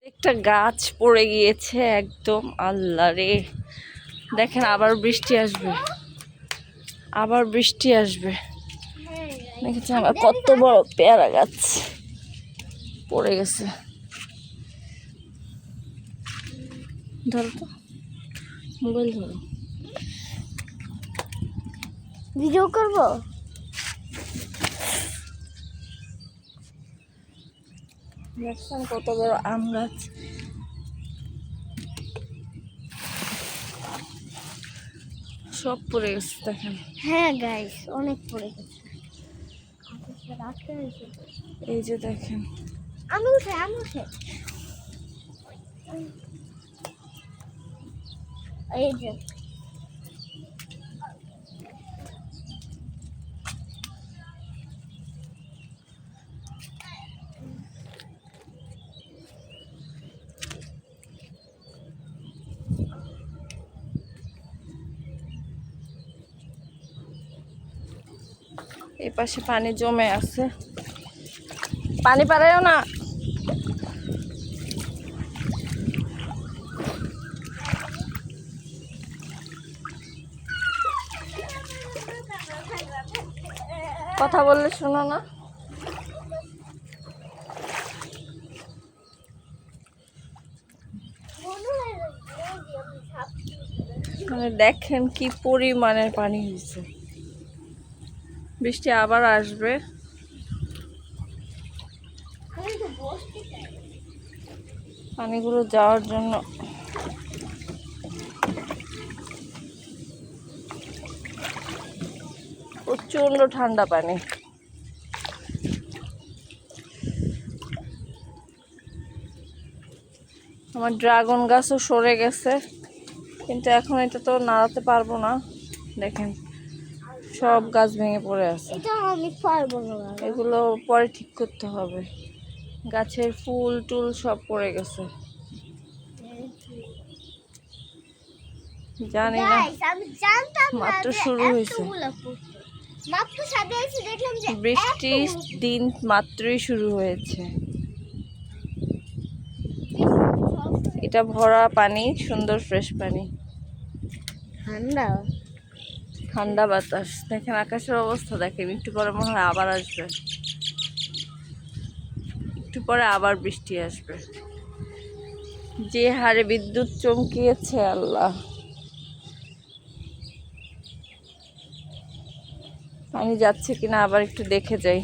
একটা গাছ পড়ে গিয়েছে একদম। আল্লাহ রে, দেখেন আবার বৃষ্টি আসবে, আবার বৃষ্টি আসবে। দেখেছেন আমার কত বড় পেয়ারা গাছ পড়ে গেছে। ধরো তো, মোবাইল ধরো, ভিডিও করবো। দেখছেন কত বড় আম গাছ, সব পড়ে গেছে দেখেন। হ্যাঁ গাইস, অনেক পড়ে গেছে। এই যে দেখেন, আমি উঠে এই যে এই পাশে পানি জমে আছে, পানি পারেও না। কথা বললে শোনো না। মানে দেখেন কি পরিমাণের পানি হয়েছে। বৃষ্টি আবার আসবে। পানিগুলো যাওয়ার জন্য প্রচন্ড ঠান্ডা পানি। আমার ড্রাগন গাছও সরে গেছে, কিন্তু এখন এটা তো নাড়াতে পারবো না। দেখেন সব গাছ ভেঙে পড়ে আছে। এটা আমি পারবো না, এগুলো পরে ঠিক করতে হবে। গাছের ফুল টুল সব পড়ে গেছে, জানি না। আমি জানতাম না মাত্র যে শুরু হয়েছে মাত্র সাথে এসে দেখলাম যে বৃষ্টির দিন, মাত্রই শুরু হয়েছে। এটা ভরা পানি, সুন্দর ফ্রেশ পানি, ঠান্ডা ঠান্ডা বাতাস। দেখেন আকাশের অবস্থা দেখেন, একটু পরে মনে হয় আবার আসবে, একটু পরে আবার বৃষ্টি আসবে। যে হারে বিদ্যুৎ চমকিয়েছে আল্লাহ। পানি যাচ্ছে কিনা আবার একটু দেখে যাই।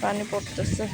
পানি পড়তেছে।